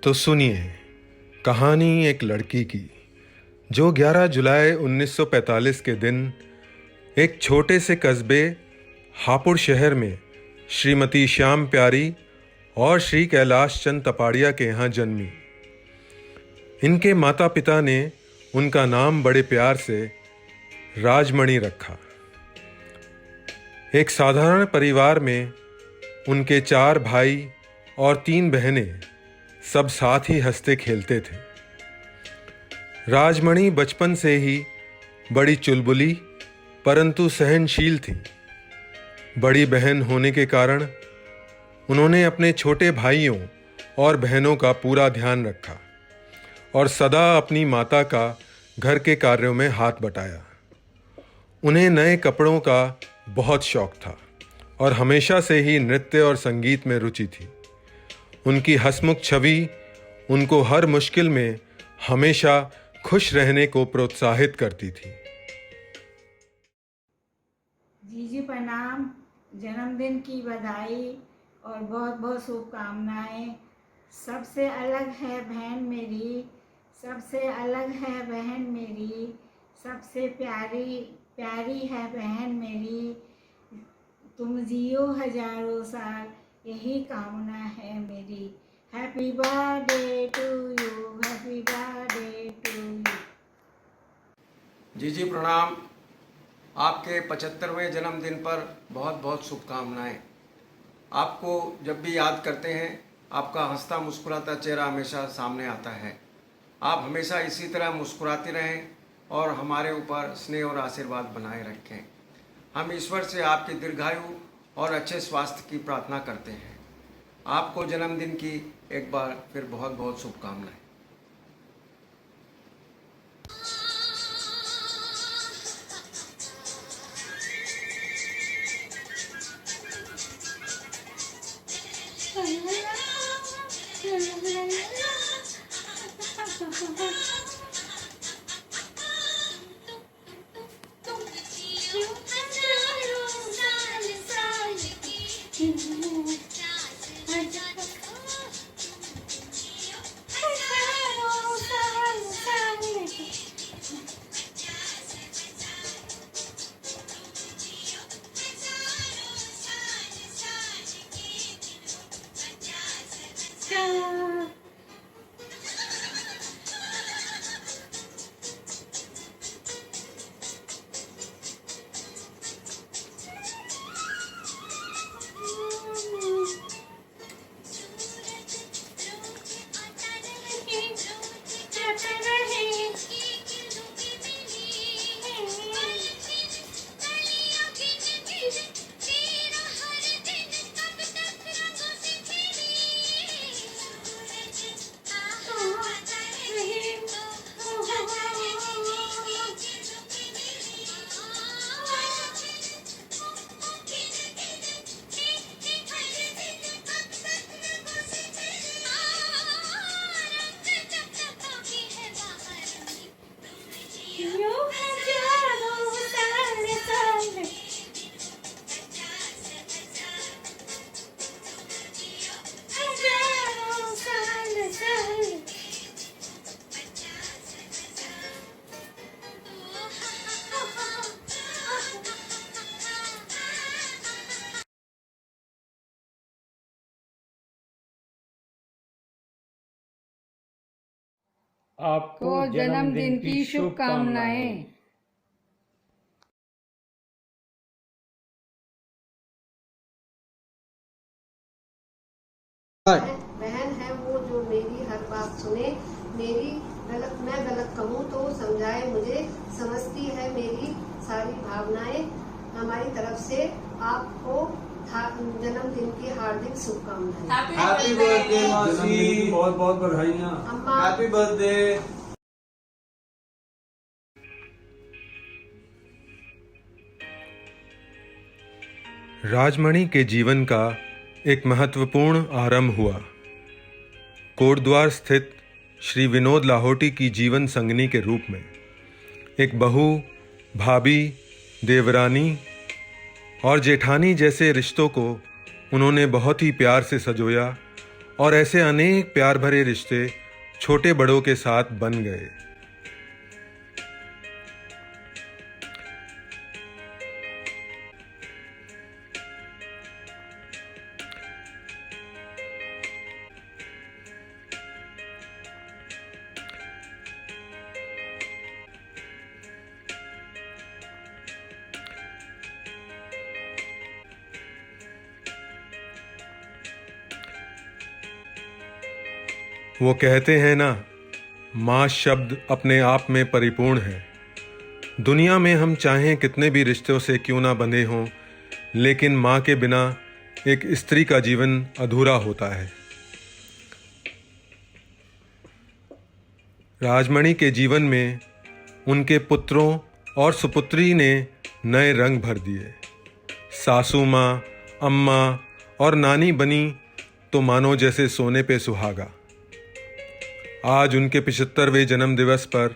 तो सुनिए कहानी एक लड़की की जो 11 जुलाई 1945 के दिन एक छोटे से कस्बे हापुड़ शहर में श्रीमती श्याम प्यारी और श्री कैलाश चंद तपाड़िया के यहाँ जन्मी। इनके माता पिता ने उनका नाम बड़े प्यार से राजमणि रखा। एक साधारण परिवार में उनके 4 भाई और 3 बहनें सब साथ ही हंसते खेलते थे। राजमणि बचपन से ही बड़ी चुलबुली परंतु सहनशील थी। बड़ी बहन होने के कारण उन्होंने अपने छोटे भाइयों और बहनों का पूरा ध्यान रखा और सदा अपनी माता का घर के कार्यों में हाथ बटाया। उन्हें नए कपड़ों का बहुत शौक था और हमेशा से ही नृत्य और संगीत में रुचि थी। उनकी हंसमुख छवि उनको हर मुश्किल में हमेशा खुश रहने को प्रोत्साहित करती थी। जीजी प्रणाम, जन्मदिन की बधाई और बहुत बहुत शुभकामनाएं। सबसे अलग है बहन मेरी, सबसे अलग है बहन मेरी, सबसे प्यारी प्यारी है बहन मेरी। तुम जियो हजारों साल, यही कामना है मेरी। Happy birthday to you, happy birthday to you. जी प्रणाम। आपके 75वें जन्मदिन पर बहुत बहुत शुभकामनाएं। आपको जब भी याद करते हैं आपका हंसता मुस्कुराता चेहरा हमेशा सामने आता है। आप हमेशा इसी तरह मुस्कुराते रहें और हमारे ऊपर स्नेह और आशीर्वाद बनाए रखें। हम ईश्वर से आपकी दीर्घायु और अच्छे स्वास्थ्य की प्रार्थना करते हैं। आपको जन्मदिन की एक बार फिर बहुत बहुत शुभकामनाएं। आपको जन्मदिन की शुभकामनाएं। बहन है वो जो मेरी हर बात सुने, मेरी गलत मैं गलत कहूँ तो समझाए मुझे, समझती है मेरी सारी भावनाएं। हमारी तरफ से आपको जन्मदिन की हार्दिक शुभकामनाएं। हैप्पी बर्थडे मासी, बहुत बहुत बधाइयाँ। अम्मा हैप्पी बर्थडे। राजमणि के जीवन का एक महत्वपूर्ण आरंभ हुआ कोटद्वार स्थित श्री विनोद लाहोटी की जीवन संगनी के रूप में। एक बहू, भाभी, देवरानी और जेठानी जैसे रिश्तों को उन्होंने बहुत ही प्यार से सजोया और ऐसे अनेक प्यार भरे रिश्ते छोटे बड़ों के साथ बन गए। वो कहते हैं ना, माँ शब्द अपने आप में परिपूर्ण है। दुनिया में हम चाहें कितने भी रिश्तों से क्यों ना बंधे हों, लेकिन माँ के बिना एक स्त्री का जीवन अधूरा होता है। राजमणि के जीवन में उनके पुत्रों और सुपुत्री ने नए रंग भर दिए। सासू माँ, अम्मा और नानी बनी तो मानो जैसे सोने पे सुहागा। आज उनके 75वें जन्म दिवस पर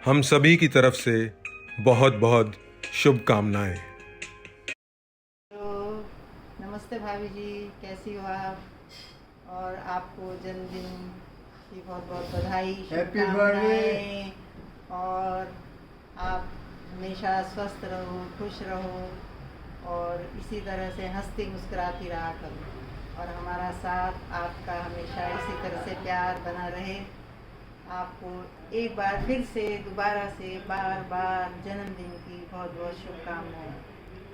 हम सभी की तरफ से बहुत बहुत शुभकामनाएं। नमस्ते भाभी जी, कैसी हो आप? और आपको जन्मदिन की बहुत बहुत बधाई, शुभकामनाएं। और आप हमेशा स्वस्थ रहो, खुश रहो और इसी तरह से हंसती मुस्कुराती रहा करो। और हमारा साथ आपका हमेशा इसी तरह से प्यार बना रहे। आपको एक बार फिर से दोबारा से बार बार जन्मदिन की बहुत बहुत शुभकामनाएं।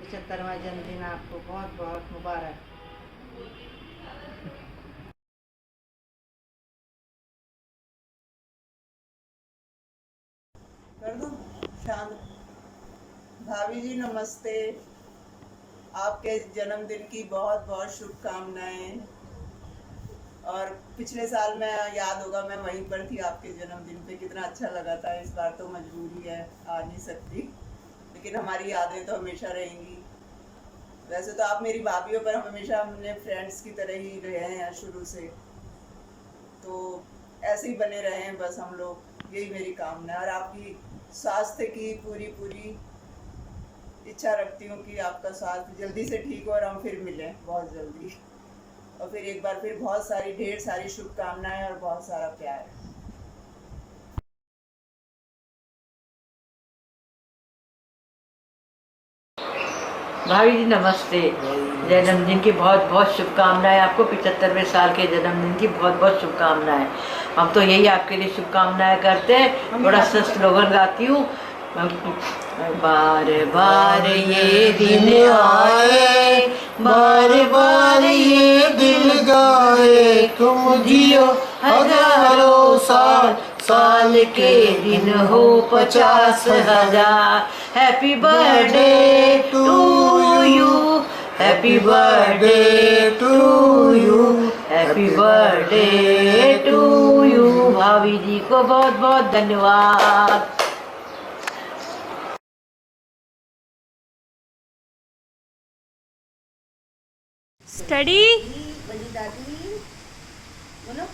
75वां जन्मदिन आपको बहुत बहुत मुबारक। कर दो शांत। भाभी जी नमस्ते, आपके जन्मदिन की बहुत बहुत शुभकामनाएं। और पिछले साल मैं याद होगा मैं वहीं पर थी आपके जन्मदिन पे, कितना अच्छा लगा था। इस बार तो मजबूरी है, आ नहीं सकती, लेकिन हमारी यादें तो हमेशा रहेंगी। वैसे तो आप मेरी भाभी हो, पर हमेशा हमने फ्रेंड्स की तरह ही रहे हैं शुरू से, तो ऐसे ही बने रहे हैं बस हम लोग, यही मेरी कामना है। और आपकी स्वास्थ्य की पूरी इच्छा रखती हूँ कि आपका स्वास्थ्य जल्दी से ठीक हो और हम फिर मिलें बहुत जल्दी। और फिर एक बार फिर बहुत सारी ढेर सारी शुभकामनाएं और बहुत सारा प्यार। भाभी जी नमस्ते, जन्मदिन की बहुत बहुत शुभकामनाएं आपको। 75वें साल के जन्मदिन की बहुत बहुत शुभकामनाएं। हम तो यही आपके लिए शुभकामनाएं करते हैं। थोड़ा सा स्लोगन गाती हूँ। बार बार ये दिन आए, बार बार ये दिल गाए, तुम जियो हजारों साल, साल के दिन हो 50,000। Happy birthday to you, happy birthday to you, happy birthday to you. भाभी जी को बहुत बहुत धन्यवाद। स्टडी बड़ी दादी बोलो।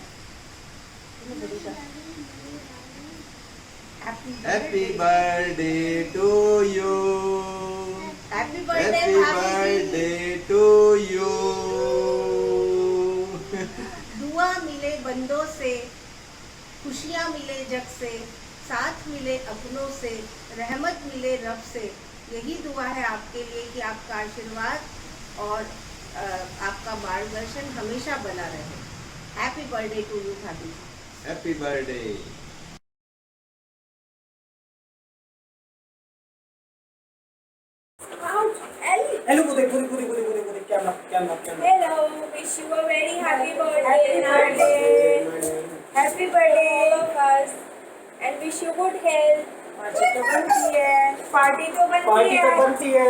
Happy birthday to you, happy happy birthday to you. दुआ मिले बंदों से, खुशियाँ मिले जग से, साथ मिले अपनों से, रहमत मिले रब से। यही दुआ है आपके लिए कि आपका आशीर्वाद और आपका मार्गदर्शन हमेशा बना रहे। हैप्पी बर्थडे टू यू भाभी। Happy birthday. Hello, Bude, camera. Hello, wish you a very happy birthday. Happy birthday all of us and wish you good health. Party तो बनती है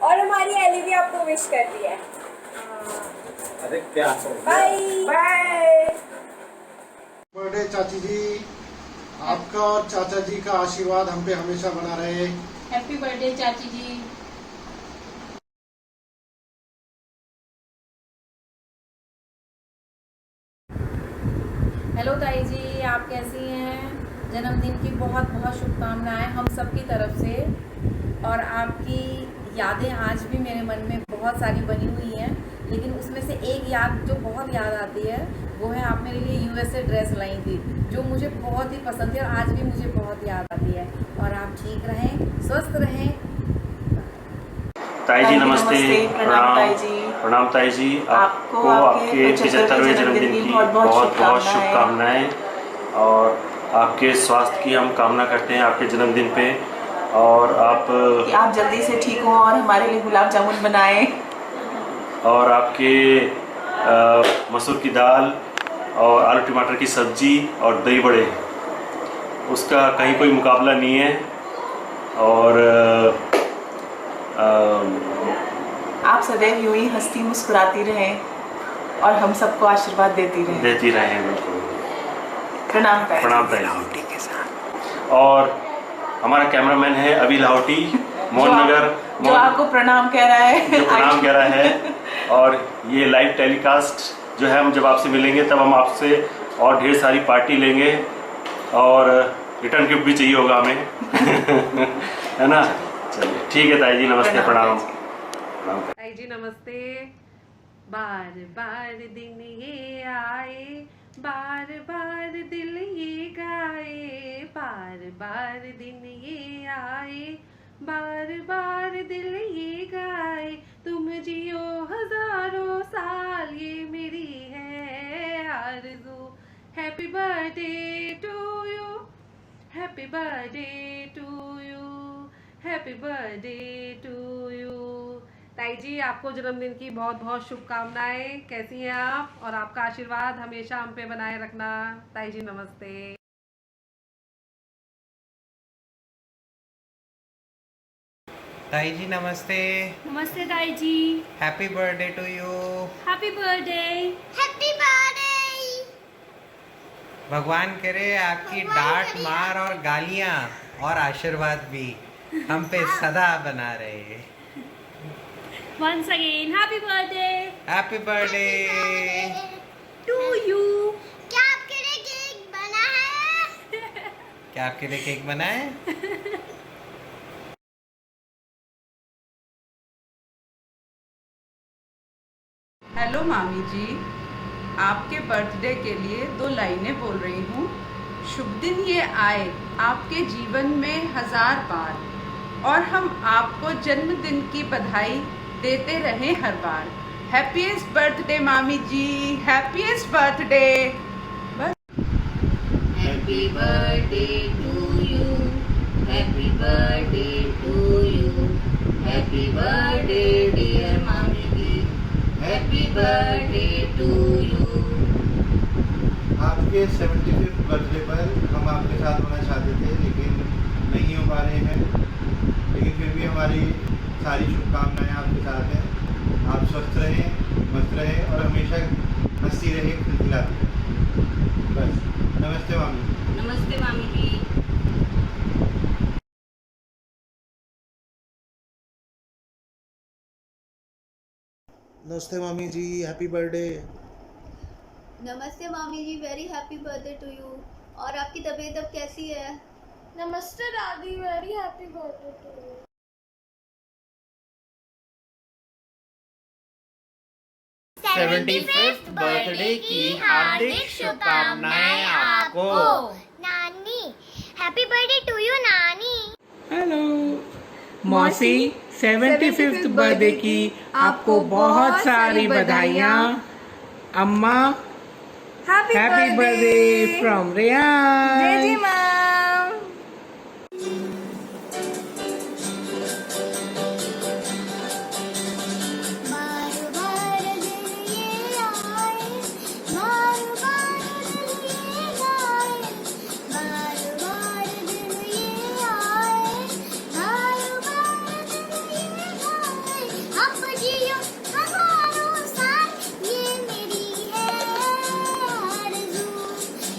और हमारी एली भी आपको विश करती है। अरे क्या बाय बाय। बर्थडे चाची जी, आपका और चाचा जी का आशीर्वाद हम पे हमेशा बना रहे। हैप्पी बर्थडे चाची जी। हेलो ताई जी, आप कैसी हैं? जन्मदिन की बहुत बहुत शुभकामनाएं हम सब की तरफ से। और आपकी यादें आज भी मेरे मन में बहुत सारी बनी हुई हैं। लेकिन उसमें से एक याद जो बहुत याद आती है वो है आप मेरे लिए USA ड्रेस लाई थी, जो मुझे बहुत ही पसंद थी और आज भी मुझे बहुत याद आती है। और आप ठीक रहें, स्वस्थ रहें। ताई जी नमस्ते। प्रणाम ताई जी। प्रणाम ताई जी। आपको आपके 75वें जन्मदिन की बहुत बहुत शुभकामनाएं और आपके स्वास्थ्य की हम कामना करते हैं आपके जन्मदिन पे। और आप जल्दी से ठीक हो और हमारे लिए गुलाब जामुन बनाएं। और आपके मसूर की दाल और आलू टमाटर की सब्जी और दही बड़े, उसका कहीं कोई मुकाबला नहीं है। और आप सदैव यूं ही हंसती मुस्कुराती रहें और हम सबको आशीर्वाद देती रहें। बिल्कुल। प्रणाम ताई। प्रणाम ताई जी। और हमारा कैमरामैन है अभी लाहौटी, मोहन नगर, जो आपको प्रणाम कह रहा है। और ये लाइव टेलीकास्ट जो है, हम जब आपसे मिलेंगे तब हम आपसे और ढेर सारी पार्टी लेंगे और रिटर्न गिफ्ट भी चाहिए होगा हमें है ना। चलिए ठीक है ताई जी, नमस्ते। प्रणाम ताई जी नमस्ते। बार बार दिन ये आए, बार बार दिल ये गाए, बार बार दिन ये आए, बार बार दिल ये गाए, तुम जियो हजारों साल ये मेरी है आरज़ू। Happy birthday to you, happy birthday to you, happy birthday to you. ताई जी आपको जन्मदिन की बहुत बहुत शुभकामनाएं। कैसी हैं आप? और आपका आशीर्वाद हमेशा हम पे बनाए रखना। ताई जी नमस्ते। ताई जी नमस्ते। नमस्ते ताई जी। Happy birthday to you. Happy birthday. Happy birthday. भगवान करे आपकी डांट मार और गालियां और आशीर्वाद भी हम पे सदा बना रहे। Once again, happy birthday. Happy birthday to you. क्या आपके लिए केक बना है? क्या आपके लिए केक बना है? हेलो मामी जी, आपके बर्थडे के लिए 2 लाइनें बोल रही हूँ। शुभ दिन ये आए आपके जीवन में 1000 बार और हम आपको जन्मदिन की बधाई देते रहें हर बार। हैप्पीएस्ट बर्थडे मामी जी, happiest birthday. Happy birthday to you, happy birthday to you, happy birthday dear मामी जी, हैप्पी बर्थडे टू यू। आपके 75th बर्थडे पर हम आपके साथ होना चाहते थे लेकिन नहीं हो पा रहे हैं, लेकिन फिर भी हमारी सारी शुभकामनाएं आपके साथ हैं। आप स्वस्थ रहें, मस्त रहें और हमेशा हंसती रहें, खिलखिलाती रहें। बस नमस्ते मामी। नमस्ते मामी जी। नमस्ते मामी जी, हैप्पी बर्थडे। नमस्ते मामी जी, very happy birthday to you. और आपकी तबीयत अब कैसी है? नमस्ते दादी, very happy birthday to you. 75th birthday की हार्दिक शुभकामनाएं आपको। नानी, हैप्पी बर्थडे टू यू नानी। हेलो मौसी, 75th बर्थडे की आपको बहुत सारी बधाइयाँ। अम्मा, happy birthday from Riyan. Jai ji ma'am.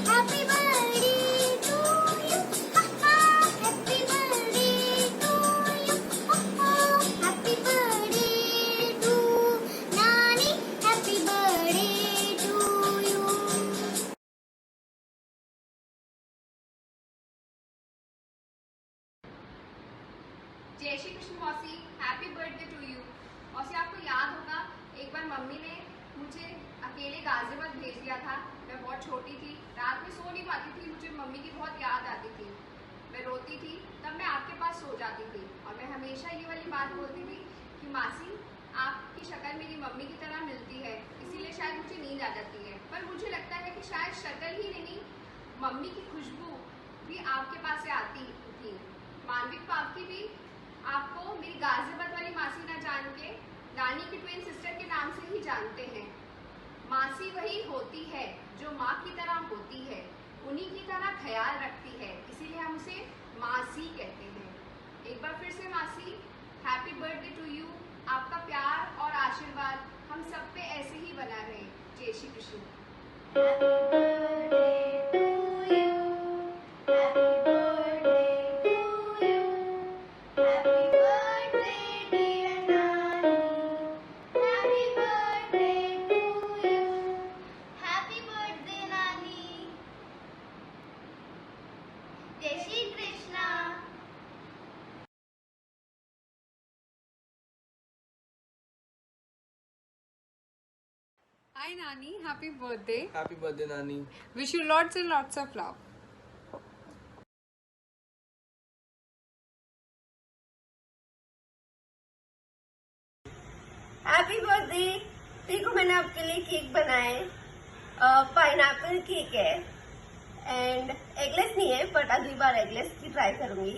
Happy birthday to Ghaziabad भेज दिया था। मैं बहुत छोटी थी, रात में सो नहीं पाती थी, मुझे मम्मी की बहुत याद आती थी, मैं रोती थी, तब मैं आपके पास सो जाती थी और मैं हमेशा ये वाली बात बोलती थी कि मासी आपकी शक्ल मेरी मम्मी की तरह मिलती है, इसीलिए शायद मुझे नींद आ जाती है। पर मुझे लगता है कि शायद शक्ल ही नहीं, मम्मी की खुशबू भी आपके पास से आती थी। मानविक पावकी भी आपको मेरी गाजियाबाद वाली मासी ना जान के रानी की ट्विन सिस्टर के नाम से ही जानते हैं। मासी वही होती है जो माँ की तरह होती है, उन्हीं की तरह ख्याल रखती है, इसीलिए हम उसे मासी कहते हैं। एक बार फिर से मासी, हैप्पी बर्थडे टू यू। आपका प्यार और आशीर्वाद हम सब पे ऐसे ही बना रहे। जय Shri Krishna. Hi Nani, happy birthday. Happy birthday, Nani. Wish you lots and lots of love. Happy birthday. देखो मैंने आपके लिए केक बनाए, पाइनएप्पल केक है एंड एगलेस नहीं है, बट अगली बार एगलेस की ट्राई करूंगी।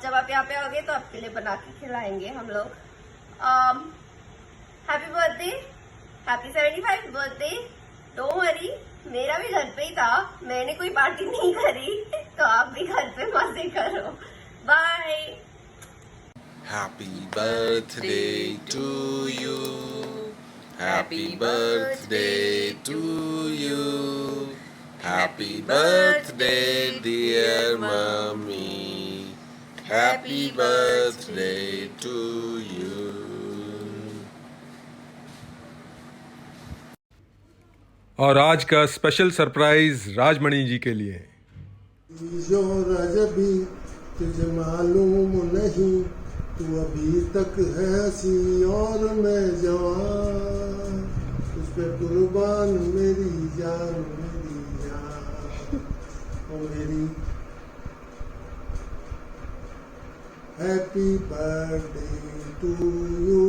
जब आप यहाँ पे आओगे तो आपके लिए बना के खिलाएंगे हम लोग। Happy birthday, happy 75 birthday. Don't worry, मेरा भी घर पे ही था, मैंने कोई पार्टी नहीं करी, तो आप भी घर पे मजे करो। Bye. Happy birthday to you. Happy birthday to you. Happy birthday, dear mommy. Happy birthday to you. और आज का स्पेशल सरप्राइज राजमणि जी के लिए। जो रजबी तुझे मालूम नहीं, तू अभी तक है हंसी और मैं जवान, उस पे कुर्बान मेरी जान ओ मेरी। हैप्पी बर्थडे टू यू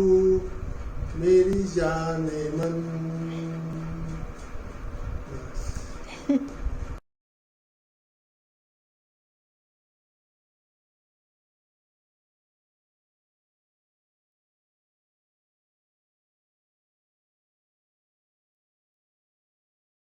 मेरी जाने मन।